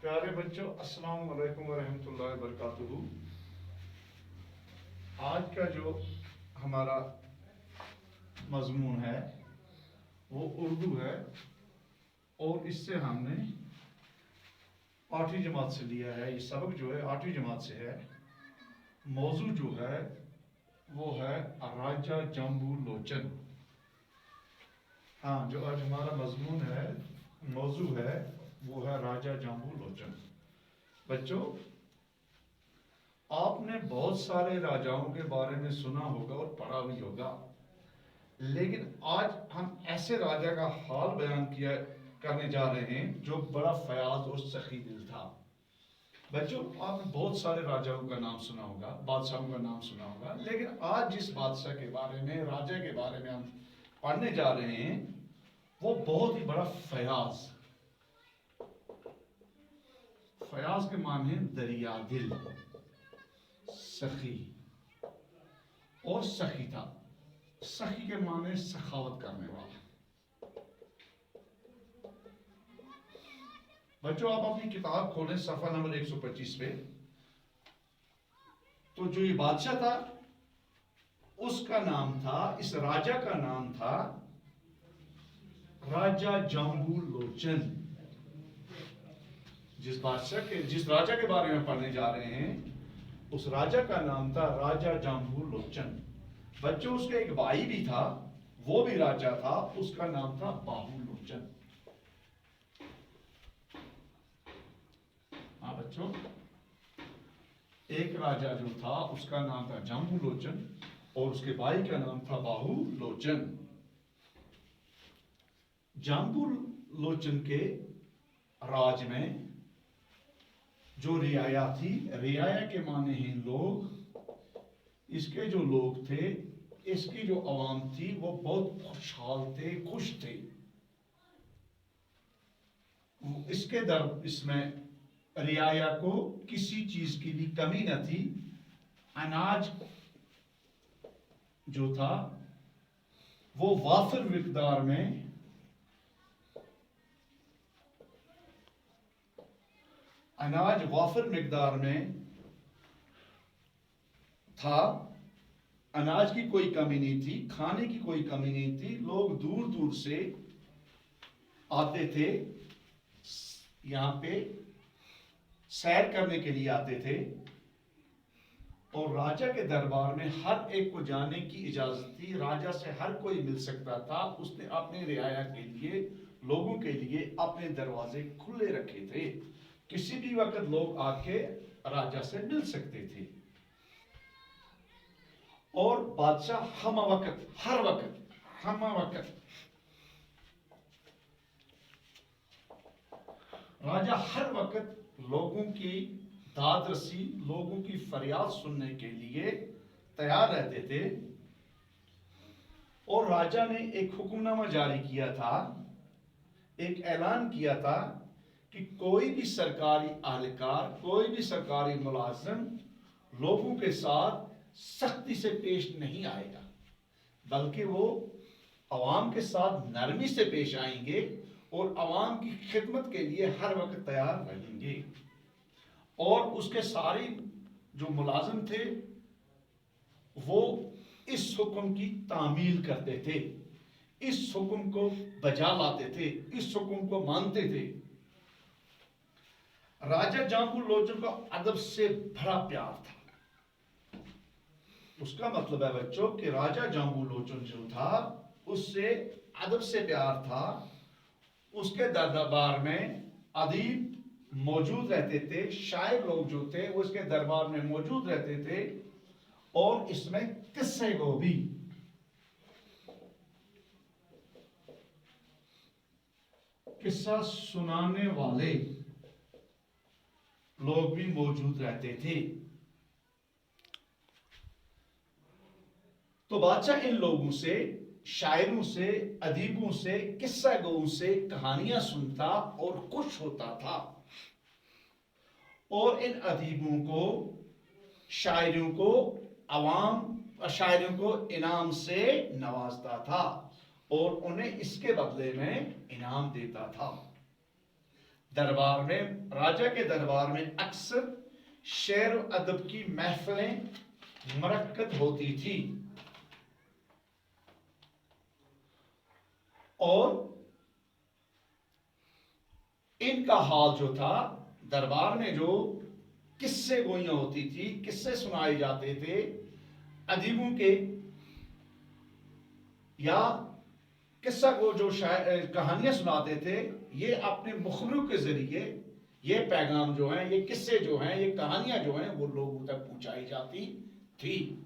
प्यारे बच्चों, अस्सलाम वालेकुम वरहमतुल्लाहि वबरकातुहू। आज का जो हमारा मजमून है वो उर्दू है और इससे हमने 8वीं जमात से लिया है। ये सबक जो है 8वीं जमात से है। मौजू जो है वो है राजा जम्बू लोचन। हाँ, जो आज हमारा मजमून है, मौजू है, वो है राजा जम्बू लोचन। बच्चों, आपने बहुत सारे राजाओं के बारे में सुना होगा और पढ़ा भी होगा, लेकिन आज हम ऐसे राजा का हाल बयान करने जा रहे हैं जो बड़ा फयाज और सखी दिल था। बच्चों, आपने बहुत सारे राजाओं का नाम सुना होगा, बादशाहों का नाम सुना होगा, लेकिन आज जिस बादशाह के बारे में, राजा के बारे में हम पढ़ने जा रहे हैं वो बहुत ही बड़ा फयाज। फयाज के माने दरिया दिल, सखी और सखी था। सखी के माने सखावत करने वाला। बच्चों, आप अपनी किताब खोलें सफा नंबर 125 पे। तो जो ये बादशाह था उसका नाम था, इस राजा का नाम था राजा जम्बू लोचन। जिस राजा के बारे में पढ़ने जा रहे हैं उस राजा का नाम था राजा जम्बू लोचन। बच्चों, उसका एक भाई भी था, वो भी राजा था, उसका नाम था बाहू लोचन। हाँ बच्चों, एक राजा जो था उसका नाम था जम्बू लोचन और उसके भाई का नाम था बाहू लोचन। जम्बू लोचन के राज में जो रियाया थी, रियाया के माने हैं लोग, इसके जो लोग थे, इसकी जो अवाम थी वो बहुत खुशहाल थे, खुश थे। इसमें रियाया को किसी चीज की भी कमी न थी। अनाज जो था वो वाफिर मिकदार में, अनाज वाफिर मिकदार में था। अनाज की कोई कमी नहीं थी, खाने की कोई कमी नहीं थी। लोग दूर दूर से आते थे, यहाँ पे सैर करने के लिए आते थे और राजा के दरबार में हर एक को जाने की इजाजत थी। राजा से हर कोई मिल सकता था। उसने अपने रियाया के लिए, लोगों के लिए अपने दरवाजे खुले रखे थे। किसी भी वक्त लोग आके राजा से मिल सकते थे और बादशाह हम वक्त, हर वक्त, हम वक्त, राजा हर वक्त लोगों की दाद रसी, लोगों की फरियाद सुनने के लिए तैयार रहते थे। और राजा ने एक हुक्मनामा जारी किया था, एक ऐलान किया था कि कोई भी सरकारी अहलकार, कोई भी सरकारी मुलाजिम लोगों के साथ सख्ती से पेश नहीं आएगा, बल्कि वो अवाम के साथ नरमी से पेश आएंगे और अवाम की खिदमत के लिए हर वक्त तैयार रहेंगे। और उसके सारे जो मुलाजिम थे वो इस हुक्म की तामील करते थे, इस हुक्म को बजा लाते थे, इस हुक्म को मानते थे। राजा जम्बू लोचन को अदब से बड़ा प्यार था। उसका मतलब है बच्चों कि राजा जम्बू लोचन जो था उससे अदब से प्यार था। उसके दरबार में अदीब मौजूद रहते थे, शायर लोग जो थे वो इसके दरबार में मौजूद रहते थे और इसमें किस्से को भी, किस्सा सुनाने वाले लोग भी मौजूद रहते थे। तो बादशाह इन लोगों से, शायरों से, अदीबों से, किस्सा गों से कहानियां सुनता और खुश होता था और इन अदीबों को, शायरों को, शायरों को इनाम से नवाजता था और उन्हें इसके बदले में इनाम देता था। दरबार में, राजा के दरबार में अक्सर शेर व अदब की महफिलें मुनक्कद होती थी और इनका हाल जो था, दरबार में जो किस्से गोइयां होती थी, किस्से सुनाए जाते थे अदीबों के, या किस्सा को जो कहानियां सुनाते थे, ये अपने मुखबिरों के जरिए ये पैगाम जो हैं, ये किस्से जो हैं, ये कहानियां जो हैं, वो लोगों तक पहुंचाई जाती थी।